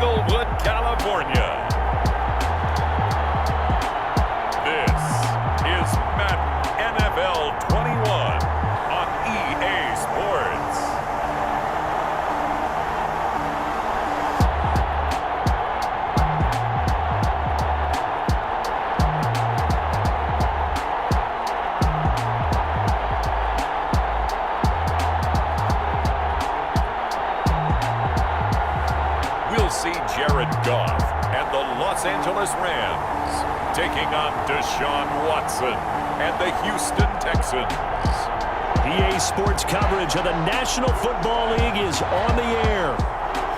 Inglewood, California. This is Madden NFL 21 on EA Sports. We'll see Jared Goff and the Los Angeles Rams taking on Deshaun Watson and the Houston Texans. EA Sports coverage of the National Football League is on the air.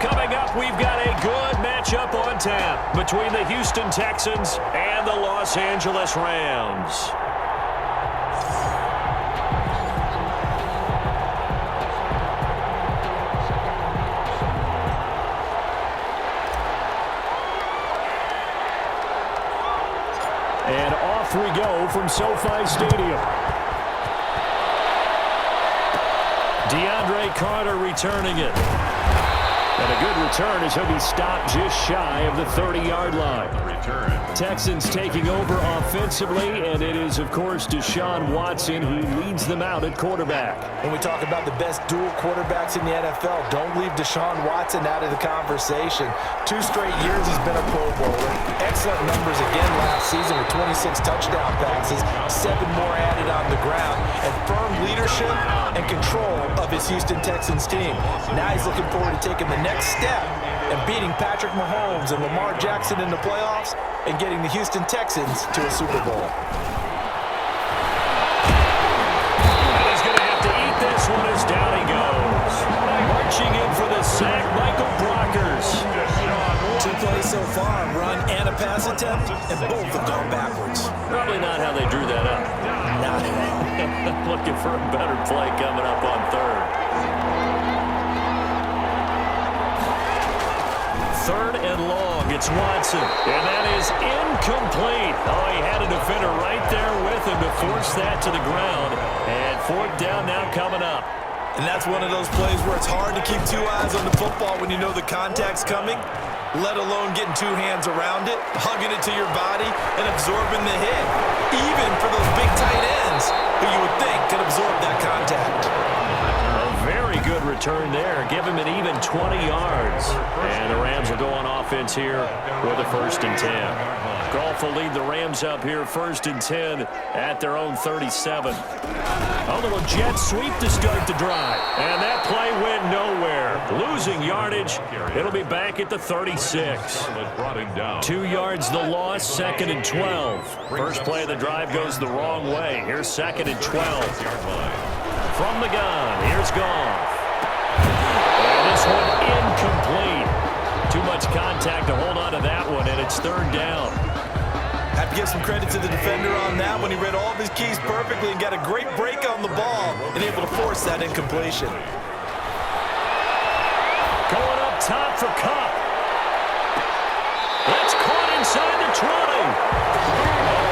Coming up, we've got a good matchup on tap between the Houston Texans and the Los Angeles Rams. And off we go from SoFi Stadium. DeAndre Carter returning it. And a good return as he'll be stopped just shy of the 30-yard line. Texans taking over offensively, and it is, of course, Deshaun Watson who leads them out at quarterback. When we talk about the best dual quarterbacks in the NFL, don't leave Deshaun Watson out of the conversation. 2 straight years he's been a Pro Bowler. Excellent numbers again last season with 26 touchdown passes, 7 more added on the ground, and firm leadership and control of his Houston Texans team. Now he's looking forward to taking the next step and beating Patrick Mahomes and Lamar Jackson in the playoffs and getting the Houston Texans to a Super Bowl. And he's going to have to eat this one as down he goes. Marching in for the sack, Michael Brockers. 2 plays so far, run and a pass attempt, and both have gone backwards. Probably not how they drew that up. Looking for a better play coming up on third. Third and long, it's Watson, and that is incomplete. Oh, he had a defender right there with him to force that to the ground, and 4th down now coming up. And that's one of those plays where it's hard to keep 2 eyes on the football when you know the contact's coming, let alone getting 2 hands around it, hugging it to your body, and absorbing the hit, even for those big tight ends who you would think could absorb that contact. A very good return there. Give him an even 20 yards. And the Rams will go on offense here with a 1st and 10. Goff will lead the Rams up here 1st and 10 at their own 37. A little jet sweep to start the drive. And that play went nowhere. Losing yardage. It'll be back at the 36. 2 yards the loss, 2nd and 12. First play of the drive goes the wrong way. Here's 2nd and 12. From the gun, here's Goff. And this one incomplete. Too much contact to hold on to that one, and it's 3rd down. Have to give some credit to the defender on that when he read all of his keys perfectly and got a great break on the ball and able to force that incompletion. Going up top for Kupp. That's caught inside the 20.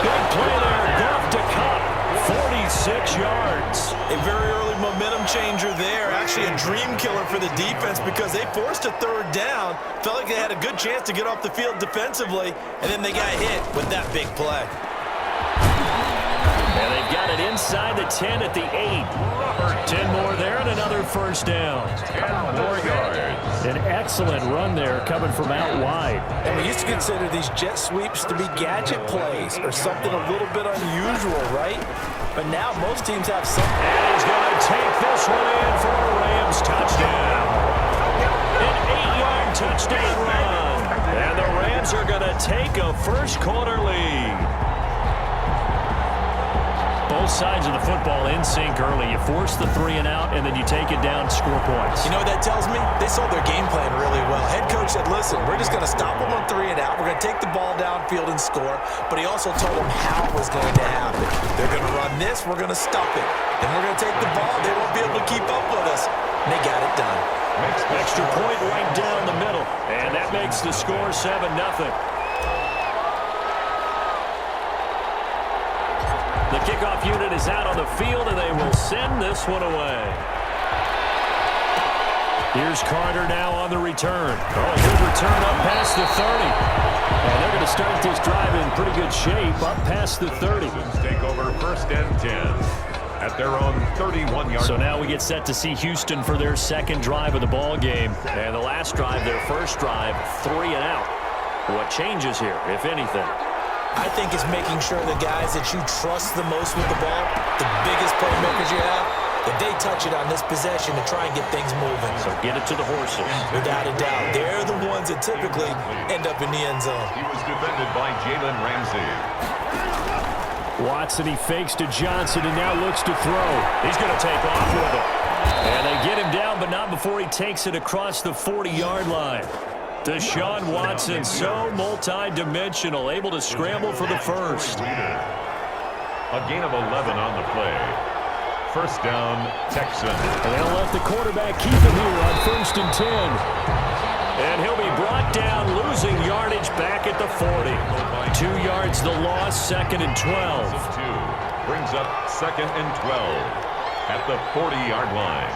Big play there, Goff to Kupp. 46 yards. A very early momentum changer there. Actually a dream killer for the defense because they forced a 3rd down. Felt like they had a good chance to get off the field defensively, and then they got hit with that big play. And they've got it inside the 10 at the 8. 10 more there and another 1st down. 10 more yards. An excellent run there coming from out wide. And we used to consider these jet sweeps to be gadget plays or something a little bit unusual, right? But now most teams have something. And he's going to take this one in for a Rams touchdown. An 8-yard touchdown run. And the Rams are going to take a 1st quarter lead. Both sides of the football in sync early. You force the 3 and out, and then you take it down, score points. You know what that tells me? They saw their game plan really well. Head coach said, listen, we're just going to stop them on 3 and out. We're going to take the ball downfield and score. But he also told them how it was going to happen. They're going to run this. We're going to stop it. Then we're going to take the ball. They won't be able to keep up with us. And they got it done. Extra point right down the middle. And that makes the score 7-0. The kickoff unit is out on the field, and they will send this one away. Here's Carter now on the return. Oh, good return up past the 30. And they're going to start this drive in pretty good shape up past the 30. Take over 1st and 10 at their own 31-yard. So now we get set to see Houston for their second drive of the ball game. And the last drive, their first drive, 3 and out. What changes here, if anything? I think it's making sure the guys that you trust the most with the ball, the biggest playmakers you have, that they touch it on this possession to try and get things moving. So get it to the horses. Without a doubt. They're the ones that typically end up in the end zone. He was defended by Jalen Ramsey. Watson, he fakes to Johnson and now looks to throw. He's going to take off with it. And they get him down, but not before he takes it across the 40-yard line. Deshaun Watson, so multi-dimensional, able to scramble for the first. A gain of 11 on the play. 1st down, Texans. And they'll let the quarterback keep him here on 1st and 10. And he'll be brought down, losing yardage back at the 40. 2 yards the loss, 2nd and 12. Brings up 2nd and 12 at the 40-yard line.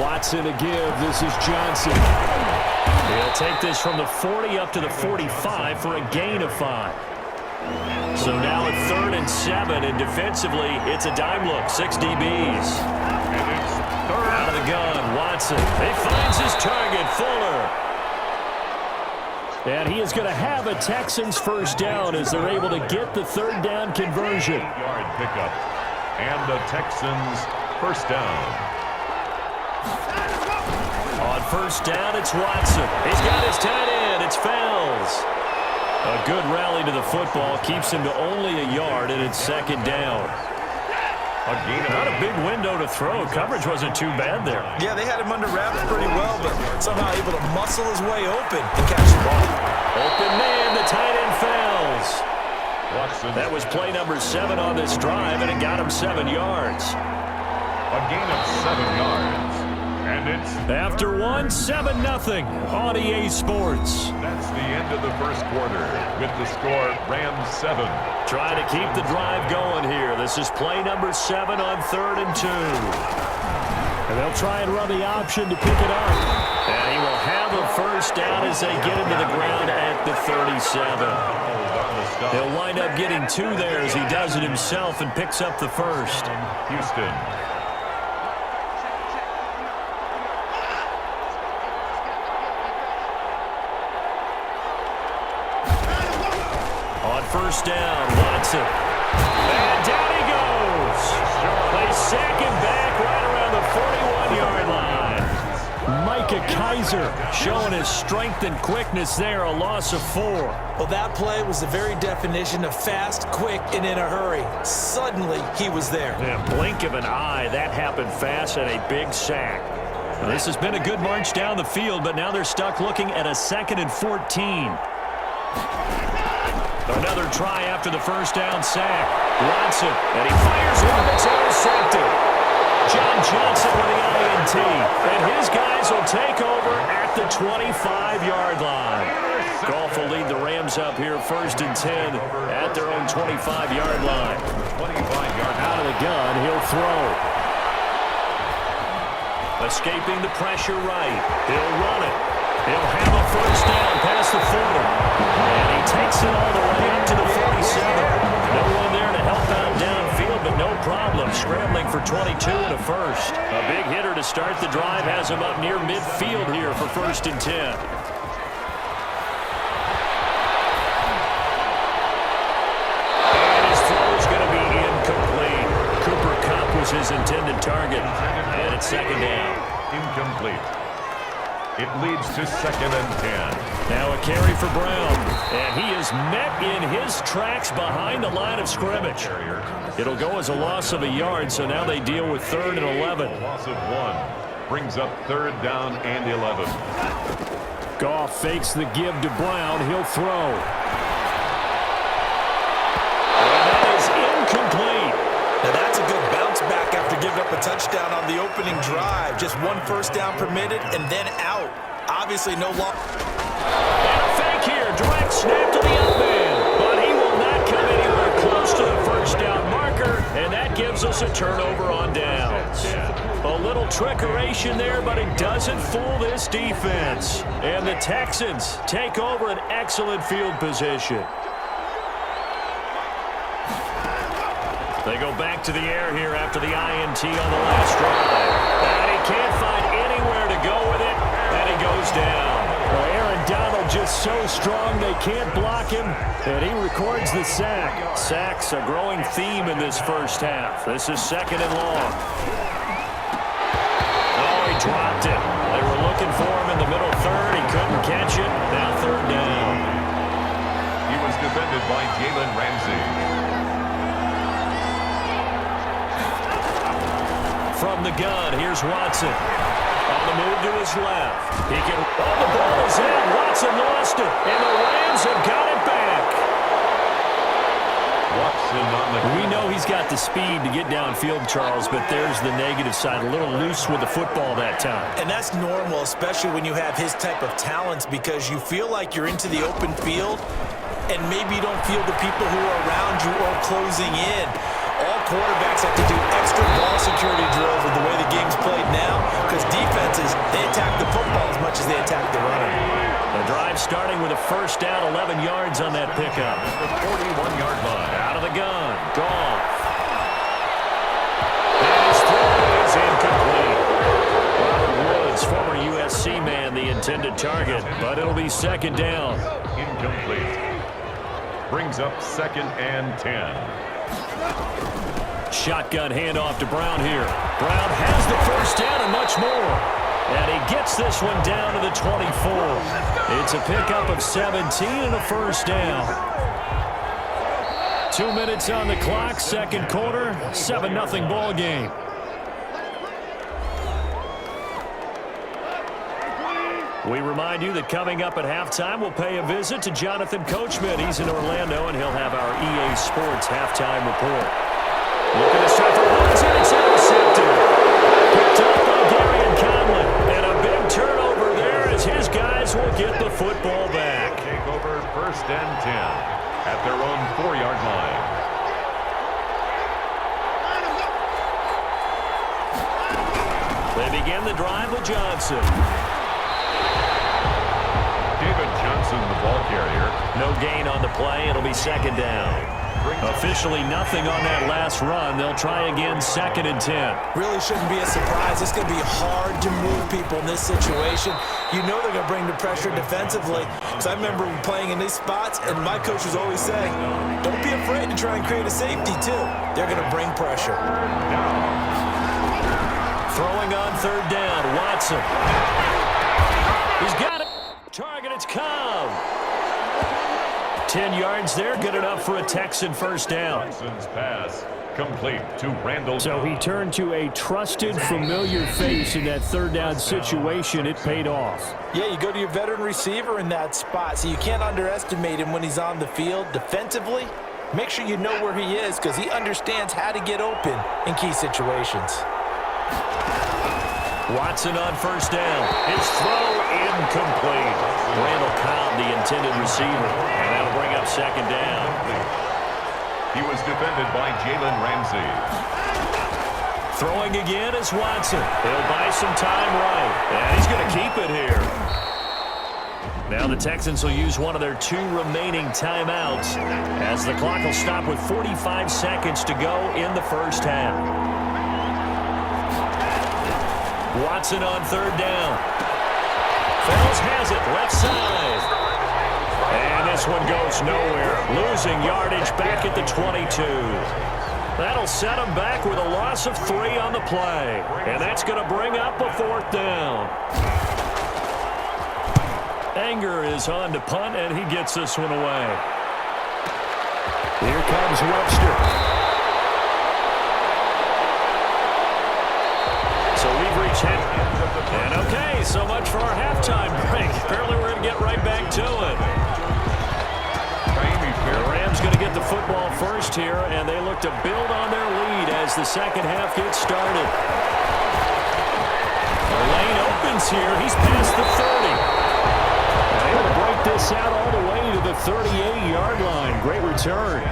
Watson a give. This is Johnson. He'll take this from the 40 up to the 45 for a gain of 5. So now at 3rd and 7, and defensively, it's a dime look, 6 DBs. And it's 3rd. Out of the gun, Watson. He finds his target, Fuller. And he is going to have a Texans first down as they're able to get the 3rd down conversion. Yard pickup. And the Texans first down. On 1st down, it's Watson. He's got his tight end. It's Fells. A good rally to the football keeps him to only a yard, and it's 2nd down. Not a big window to throw. Coverage wasn't too bad there. Yeah, they had him under wraps pretty well, but somehow able to muscle his way open and catch the ball. Open man, the tight end Fells. Watson. That was play number 7 on this drive, and it got him 7 yards. A gain of 7 yards. And it's after 1, 7-0 on EA Sports. That's the end of the first quarter with the score Rams 7. Trying to keep the drive going here. This is play number 7 on 3rd and 2. And they'll try and run the option to pick it up. And he will have a first down as they get into the ground at the 37. He'll wind up getting 2 there as he does it himself and picks up the first. Houston. First down, Watson. And down he goes. They sack him back right around the 41-yard line. Micah Kaiser showing his strength and quickness there, a loss of 4. Well, that play was the very definition of fast, quick, and in a hurry. Suddenly, he was there. Yeah, blink of an eye, that happened fast and a big sack. Now, this has been a good march down the field, but now they're stuck looking at a 2nd and 14. Another try after the first down sack. Watson, and he fires one that's intercepted. John Johnson with the INT. And his guys will take over at the 25-yard line. Goff will lead the Rams up here 1st and 10 at their own 25-yard line. 25-yard out of the gun, he'll throw. Escaping the pressure right. He'll run it. He'll have a first down past the 40. And he takes it all the way up to the 47. No one there to help out downfield, but no problem. Scrambling for 22 and a first. A big hitter to start the drive has him up near midfield here for 1st and 10. And his throw is going to be incomplete. Cooper Kupp was his intended target. And it's 2nd down. Incomplete. It leads to 2nd and 10. Now a carry for Brown. And he is met in his tracks behind the line of scrimmage. It'll go as a loss of a yard, so now they deal with 3rd and 11. A loss of 1 brings up 3rd down and 11. Goff fakes the give to Brown. He'll throw. And that is incomplete. Now that's a good bounce back after giving up a touchdown on the opening drive. Just 1 first down permitted and then out. Obviously no loss. And a fake here. Direct snap to the up man. But he will not come anywhere close to the first down marker. And that that gives us a turnover on downs. A little trickeration there, but it doesn't fool this defense. And the Texans take over an excellent field position. They go back to the air here after the INT on the last drive. And he can't find anywhere to go with it, and he goes down. Well, Aaron Donald just so strong they can't block him, and he records the sack. Sacks a growing theme in this first half. This is 2nd and long. Oh, he dropped it. They were looking for him in the middle third. He couldn't catch it. Now 3rd down. He was defended by Jalen Ramsey. From the gun, here's Watson. On the move to his left. He can. Oh, the ball is in. Watson lost it. And the Rams have got it back. Watson on the. We know he's got the speed to get downfield, Charles, but there's the negative side. A little loose with the football that time. And that's normal, especially when you have his type of talents, because you feel like you're into the open field, and maybe you don't feel the people who are around you or closing in. All quarterbacks have to do extra ball security drills with the way the game's played now, because defenses, they attack the football as much as they attack the run. The drive starting with a 1st down, 11 yards on that pickup. The 41-yard line. Out of the gun, Goff. And his throw is incomplete. Robert Woods, former USC man, the intended target, but it'll be 2nd down. Incomplete. Brings up 2nd and 10. Shotgun handoff to Brown here. Brown has the 1st down and much more. And he gets this one down to the 24. It's a pickup of 17 and a 1st down. 2 minutes on the clock, 2nd quarter, 7-0 ball game. We remind you that coming up at halftime, we'll pay a visit to Jonathan Coachman. He's in Orlando, and he'll have our EA Sports halftime report. Looking to start for Watson. It's intercepted. Picked up by Darian Conley. And a big turnover there as his guys will get the football back. Take over 1st and 10 at their own 4-yard line. They begin the drive with Johnson. David Johnson, the ball carrier. No gain on the play. It'll be 2nd down. Officially nothing on that last run. They'll try again 2nd and 10. Really shouldn't be a surprise. It's going to be hard to move people in this situation. You know they're going to bring the pressure defensively. Because I remember playing in these spots, and my coach was always saying, don't be afraid to try and create a safety, too. They're going to bring pressure. Throwing on 3rd down, Watson. He's got it. Target, it's Cobb. 10 yards there, good enough for a Texan 1st down. Johnson's pass complete to Randall. So he turned to a trusted, familiar face in that 3rd down situation. It paid off. Yeah, you go to your veteran receiver in that spot, so you can't underestimate him when he's on the field defensively. Make sure you know where he is, because he understands how to get open in key situations. Watson on 1st down. His throw incomplete. Randall Cobb, the intended receiver. And that'll bring up 2nd down. He was defended by Jalen Ramsey. Throwing again is Watson. He'll buy some time right. And he's going to keep it here. Now the Texans will use one of their 2 remaining timeouts as the clock will stop with 45 seconds to go in the 1st half. Watson on 3rd down. Fells has it, left side. And this one goes nowhere. Losing yardage back at the 22. That'll set him back with a loss of 3 on the play. And that's going to bring up a 4th down. Anger is on to punt, and he gets this one away. Here comes Webster. So we've reached it. And okay, so much for our halftime break. Apparently we're going to get right back to it. The Rams going to get the football first here, and they look to build on their lead as the 2nd half gets started. The lane opens here. He's past the 30. Able to break this out all the way to the 38-yard line. Great return.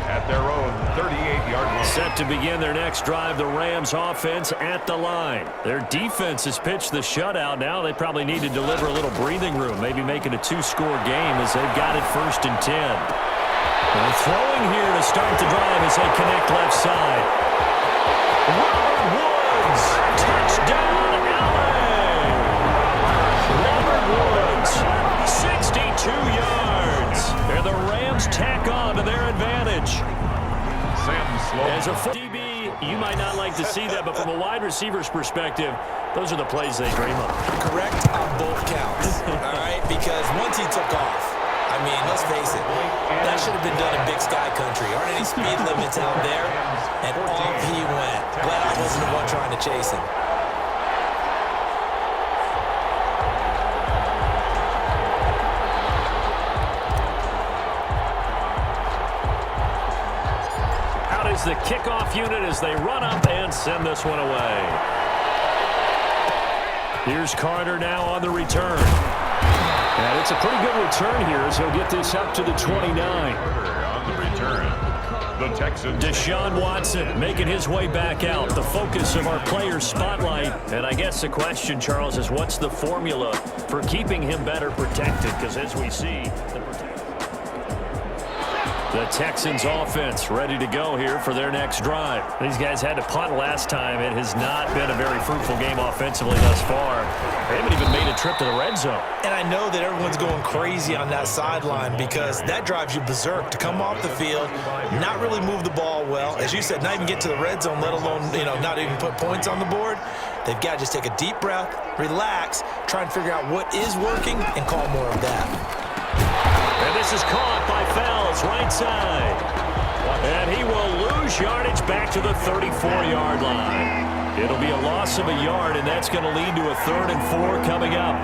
At their own 38-yard line. Set to begin their next drive, the Rams offense at the line. Their defense has pitched the shutout. Now they probably need to deliver a little breathing room, maybe make it a 2-score game as they've got it 1st and 10. They're throwing here to start the drive as they connect left side. Robert Woods, touchdown LA! Robert Woods, 62 yards. And the Rams tack on to their advantage. As a DB, you might not like to see that, but from a wide receiver's perspective, those are the plays they dream of. Correct on both counts, all right? Because once he took off, I mean, let's face it, that should have been done in Big Sky Country. Aren't any speed limits out there? And off he went. Glad I wasn't the one trying to chase him. Is the kickoff unit as they run up and send this one away. Here's Carter now on the return. And it's a pretty good return here as he'll get this up to the 29. On the return, the Texans. Deshaun Watson making his way back out, the focus of our player spotlight. And I guess the question, Charles, is what's the formula for keeping him better protected? Because as we see, the Texans offense ready to go here for their next drive. These guys had to punt last time. It has not been a very fruitful game offensively thus far. They haven't even made a trip to the red zone. And I know that everyone's going crazy on that sideline because that drives you berserk to come off the field, not really move the ball well. As you said, not even get to the red zone, let alone, not even put points on the board. They've got to just take a deep breath, relax, try and figure out what is working, and call more of that. And this is caught by Fells, right side. And he will lose yardage back to the 34-yard line. It'll be a loss of a yard, and that's going to lead to a 3rd and 4 coming up.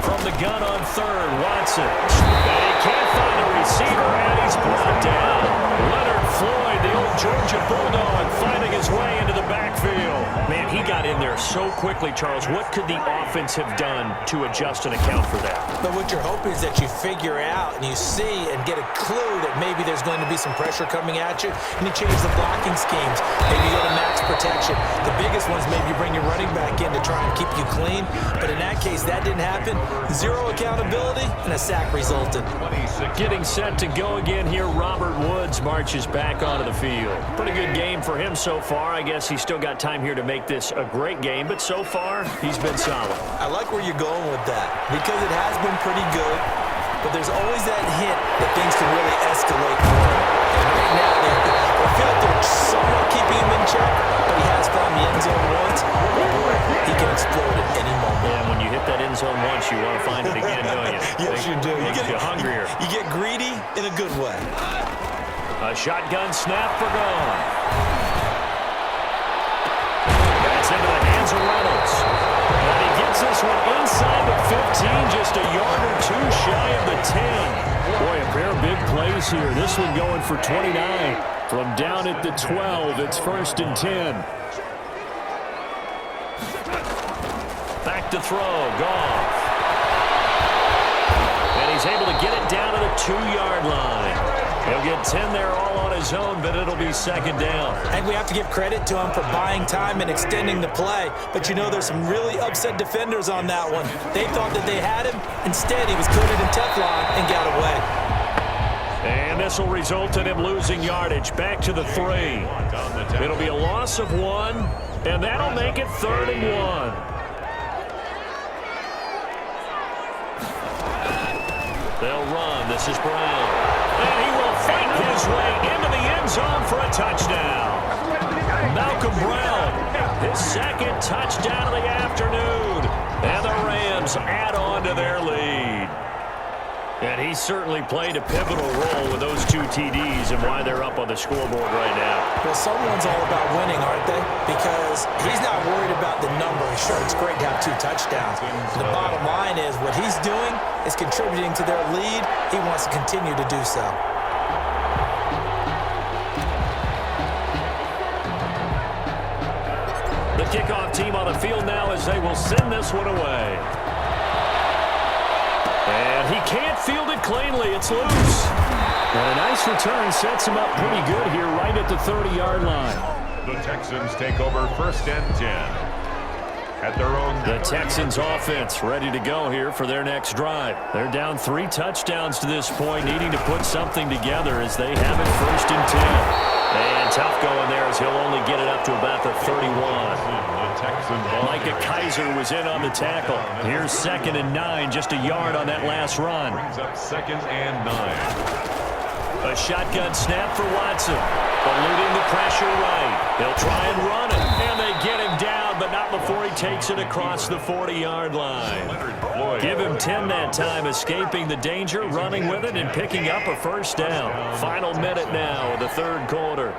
From the gun on 3rd, Watson. And he can't find a receiver, and he's brought down. Leonard Floyd, the old Georgia Bulldog, finding his way into the backfield. Man, he got in there so quickly, Charles. What could the offense have done to adjust and account for that? But what you're hoping is that you figure out and you see and get a clue that maybe there's going to be some pressure coming at you, and you change the blocking schemes. Maybe you go to max protection. The biggest ones, maybe you bring your running back in to try and keep you clean. But in that case, that didn't happen. 0 accountability, and a sack resulted. Getting set to go again here, Robert Woods marches back onto the field. Pretty good game for him so far. I guess he's still got time here to make this a great game, but so far, he's been solid. I like where you're going with that because it has been pretty good, but there's always that hint that things can really escalate for him. And right now, they feel like they're somewhat keeping him in check, but he has found the end zone once. Boy, he can explode at any moment. Yeah, when you hit that end zone once, you want to find it again, don't you? Yes, you do. You're hungrier. You get greedy in a good way. A shotgun snap for Gone. That's into the hands of Reynolds. And he gets this one inside the 15, just a yard or two shy of the 10. Boy, a pair of big plays here. This one going for 29. From down at the 12, it's 1st and 10. Back to throw, Goff. And he's able to get it down to the 2-yard line. He'll get 10 there all on his own, but it'll be 2nd down. I think we have to give credit to him for buying time and extending the play. But there's some really upset defenders on that one. They thought that they had him. Instead, he was coated in Teflon and got away. And this will result in him losing yardage back to the 3. It'll be a loss of 1, and that'll make it 3rd and 1. They'll run. This is Brown. And he will fight his way into the end zone for a touchdown. Malcolm Brown, his 2nd touchdown of the afternoon. And the Rams add on to their lead. And he certainly played a pivotal role with those 2 TDs and why they're up on the scoreboard right now. Well, someone's all about winning, aren't they? Because he's not worried about the number. Sure, it's great to have 2 touchdowns. The bottom line is what he's doing is contributing to their lead. He wants to continue to do so. The kickoff team on the field now as they will send this one away. And he can't field it cleanly. It's loose. And a nice return sets him up pretty good here right at the 30-yard line. The Texans take over 1st and 10. At their own. The Texans offense ready to go here for their next drive. They're down 3 touchdowns to this point, needing to put something together as they have it 1st and 10. And tough going there as he'll only get it up to about the 31. Micah Kaiser was in on the tackle. Here's 2nd and 9, just a yard on that last run. Brings up 2nd and 9. A shotgun snap for Watson. Eluding the pressure right. They'll try and run it, and they get him down, but not before he takes it across the 40-yard line. Give him 10 that time, escaping the danger, running with it, and picking up a 1st down. Final minute now of the 3rd quarter.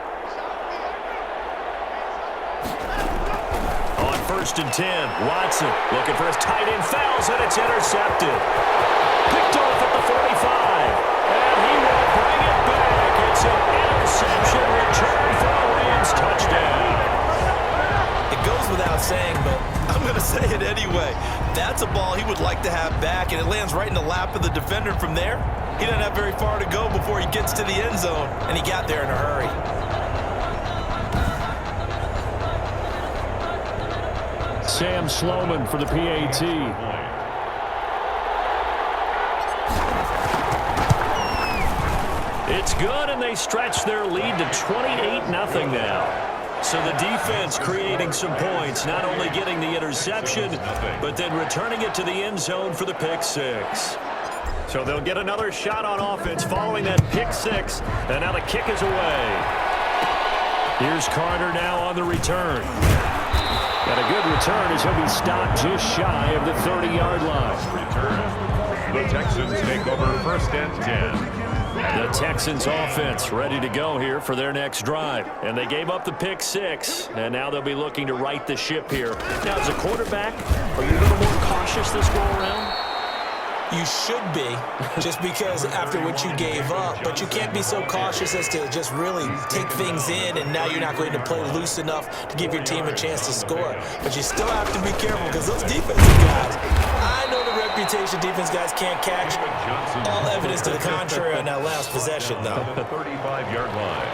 On 1st and 10, Watson looking for his tight end, fouls, and it's intercepted. Picked off at the 45, and he will bring it back. It's an interception return for a Rams touchdown. It goes without saying, but I'm going to say it anyway. That's a ball he would like to have back, and it lands right in the lap of the defender from there. He doesn't have very far to go before he gets to the end zone, and he got there in a hurry. Sam Sloman for the PAT. It's good, and they stretch their lead to 28-0 now. So the defense creating some points, not only getting the interception, but then returning it to the end zone for the pick 6. So they'll get another shot on offense following that pick 6, and now the kick is away. Here's Carter now on the return. And a good return as he'll be stopped just shy of the 30-yard line. Return. The Texans take over 1st and 10. The Texans offense ready to go here for their next drive. And they gave up the pick 6, and now they'll be looking to right the ship here. Now, as a quarterback, are you a little more cautious this go around? You should be, just because after what you gave up, but you can't be so cautious as to just really take things in, and now you're not going to play loose enough to give your team a chance to score. But you still have to be careful because those defensive guys, I know the reputation defense guys can't catch. All evidence to the contrary on that last possession, though. 35-yard line.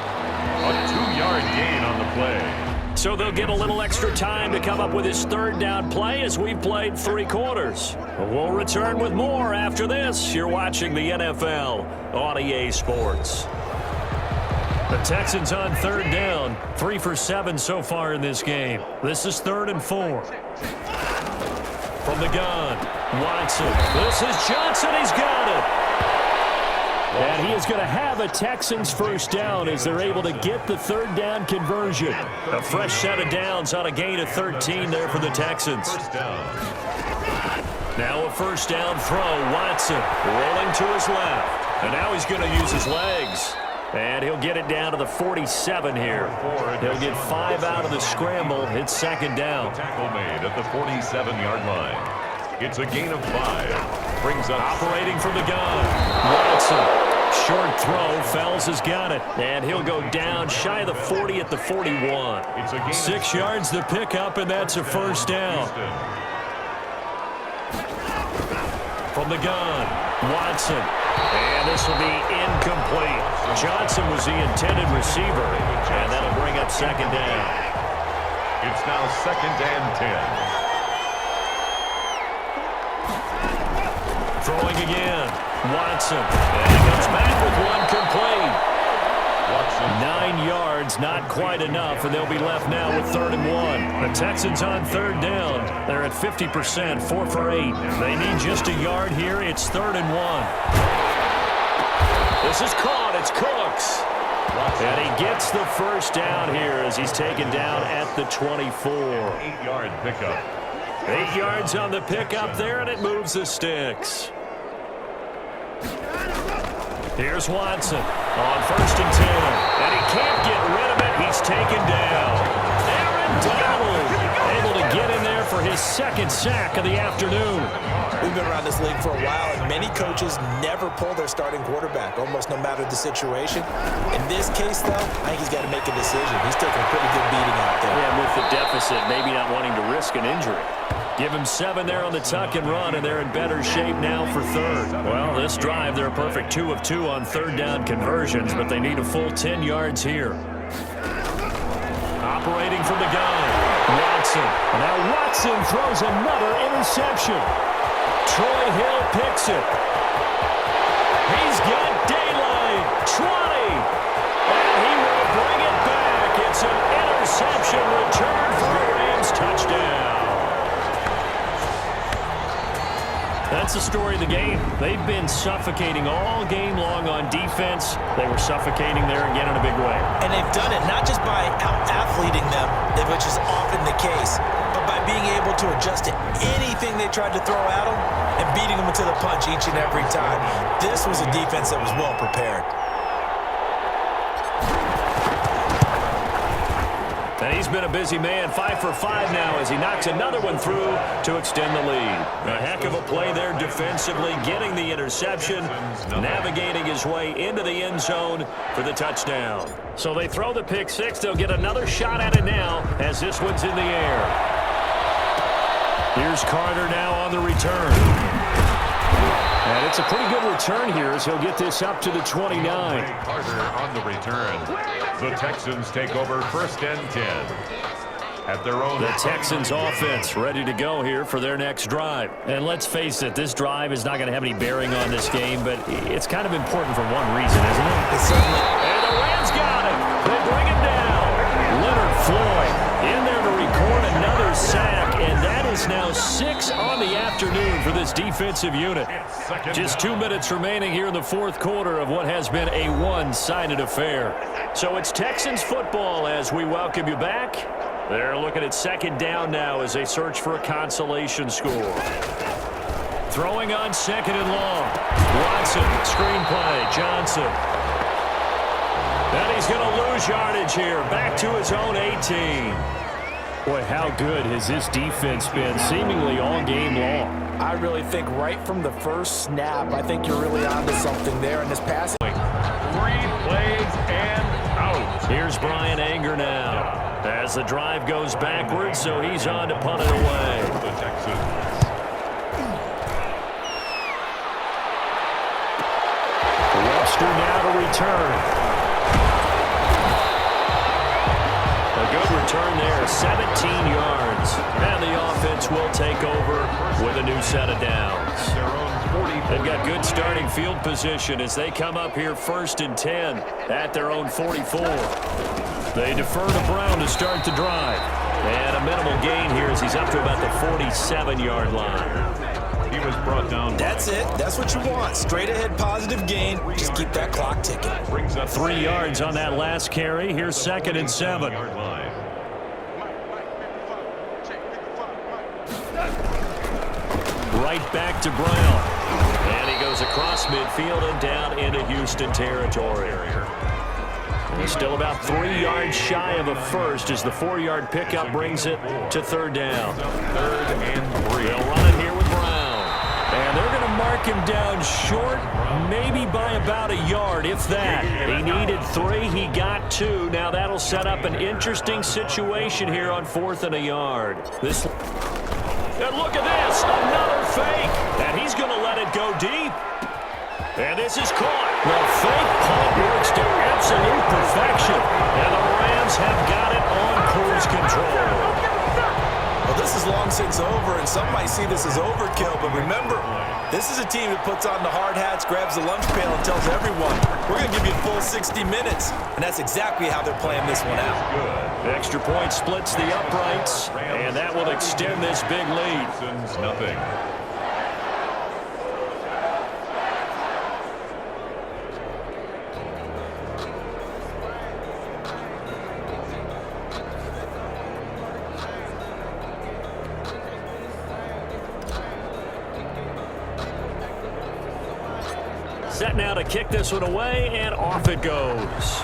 A 2-yard gain on the play. So they'll get a little extra time to come up with his 3rd down play as we've played 3 quarters. We'll return with more after this. You're watching the NFL on EA Sports. The Texans on 3rd down, 3 for 7 so far in this game. This is 3rd and 4. From the gun, Watson. This is Johnson. He's got it. And he is going to have a Texans 1st down as they're able to get the 3rd down conversion. A fresh set of downs on a gain of 13 there for the Texans. Now a 1st down throw. Watson rolling to his left. And now he's going to use his legs. And he'll get it down to the 47 here. He'll get 5 out of the scramble. It's 2nd down. Tackle made at the 47-yard line. It's a gain of 5. Brings up operating from the gun. Watson. Short throw. Fells has got it. And he'll go down shy of the 40 at the 41. 6 yards the pickup, and that's a 1st down. From the gun. Watson. And this will be incomplete. Johnson was the intended receiver. And that'll bring up 2nd down. It's now 2nd and 10. Throwing again. Watson. And he comes back with one complete. Watson. 9 yards, not quite enough, and they'll be left now with 3rd and 1. The Texans on 3rd down. They're at 50%, 4 for 8. They need just a yard here. It's 3rd and 1. This is caught. It's Cooks. And he gets the 1st down here as he's taken down at the 24. 8-yard pickup. 8 yards on the pickup there, and it moves the sticks. Here's Watson on 1st and 10. And he can't get rid of it. He's taken down. Aaron Donald able to get in there for his 2nd sack of the afternoon. We've been around this league for a while, and many coaches never pull their starting quarterback, almost no matter the situation. In this case, though, I think he's got to make a decision. He's taking a pretty good beating out there. Yeah, with the deficit, maybe not wanting to risk an injury. Give him 7 there on the tuck and run, and they're in better shape now for third. Well, this drive, they're a perfect 2 of 2 on third down conversions, but they need a full 10 yards here. Operating from the gun, Watson. Now Watson throws another interception. Troy Hill picks it. He's got daylight. 20. And he will bring it back. It's an interception return for a Rams touchdown. That's the story of the game. They've been suffocating all game long on defense. They were suffocating there again in a big way. And they've done it not just by out-athleting them, which is often the case, but by being able to adjust to anything they tried to throw at them and beating them to the punch each and every time. This was a defense that was well prepared. And he's been a busy man, 5 for 5 now as he knocks another one through to extend the lead. A heck of a play there defensively, getting the interception, navigating his way into the end zone for the touchdown. So they throw the pick six. They'll get another shot at it now as this one's in the air. Here's Carter now on the return. And it's a pretty good return here as he'll get this up to the 29. Carter on the return. The Texans take over 1st and 10. At their own. The Texans offense ready to go here for their next drive. And let's face it, this drive is not going to have any bearing on this game, but it's kind of important for one reason, isn't it? It's certainly. And the Rams got it. They bring it down. Leonard Floyd in there to record another sack, and that is now 6 on the afternoon for this defensive unit. Just 2 minutes remaining here in the fourth quarter of what has been a one-sided affair. So it's Texans football as we welcome you back. They're looking at 2nd down now as they search for a consolation score. Throwing on 2nd and long. Watson, screenplay, Johnson. And he's going to lose yardage here. Back to his own 18. Boy, how good has this defense been seemingly all game long? I really think right from the first snap, I think you're really onto something there in this passing. 3 plays and out. Here's Brian Anger now as the drive goes backwards, so he's on to punt it away. The Texans. Webster now to return. A good return there, 17 yards. And the offense will take over with a new set of downs. They've got good starting field position as they come up here 1st and 10 at their own 44. They defer to Brown to start the drive. And a minimal gain here as he's up to about the 47-yard line. He was brought down. That's it. That's what you want. Straight ahead positive gain. Just keep that clock ticking. Brings up 3 yards on that last carry. Here's 2nd and 7. Right back to Brown. And he goes across midfield and down into Houston territory. He's still about 3 yards shy of a first as the 4-yard pickup brings it to 3rd down. 3rd and 3. They'll run it here with Brown. And they're going to mark him down short, maybe by about a yard, if that. He needed 3. He got 2. Now that'll set up an interesting situation here on 4th and a yard. And look at this, another fake, and he's going to let it go deep. And this is caught. The fake punt works to absolute perfection, and the Rams have got it on cruise control. Well, this is long since over, and some might see this as overkill, but remember, this is a team that puts on the hard hats, grabs the lunch pail, and tells everyone, we're going to give you a full 60 minutes, and that's exactly how they're playing this one out. Extra point splits the uprights, and that will extend this big lead. Nothing. Set now to kick this one away, and off it goes.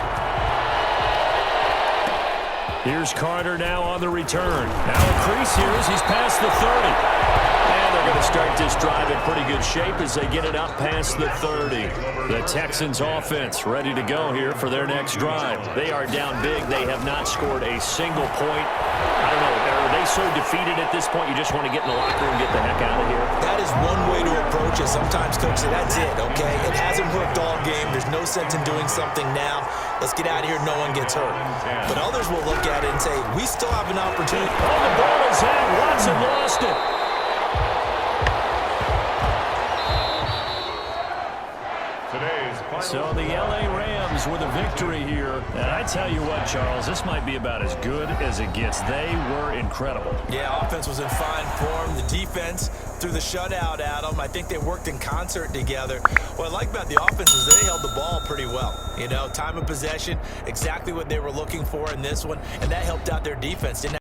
Here's Carter now on the return. Now a crease here as he's past the 30. And they're going to start this drive in pretty good shape as they get it up past the 30. The Texans offense ready to go here for their next drive. They are down big. They have not scored a single point. I don't know. Are they so defeated at this point you just want to get in the locker room and get the heck out of here? That is one way to approach it. Sometimes coaches say, that's it, okay? It hasn't worked all game. There's no sense in doing something now. Let's get out of here. No one gets hurt. But others will look at it and say, we still have an opportunity. Oh, the ball is out. Watson lost it. So the L.A. Rams with a victory here. And I tell you what, Charles, this might be about as good as it gets. They were incredible. Yeah, offense was in fine form. The defense threw the shutout at them. I think they worked in concert together. What I like about the offense is they held the ball pretty well. You know, time of possession, exactly what they were looking for in this one, and that helped out their defense. Didn't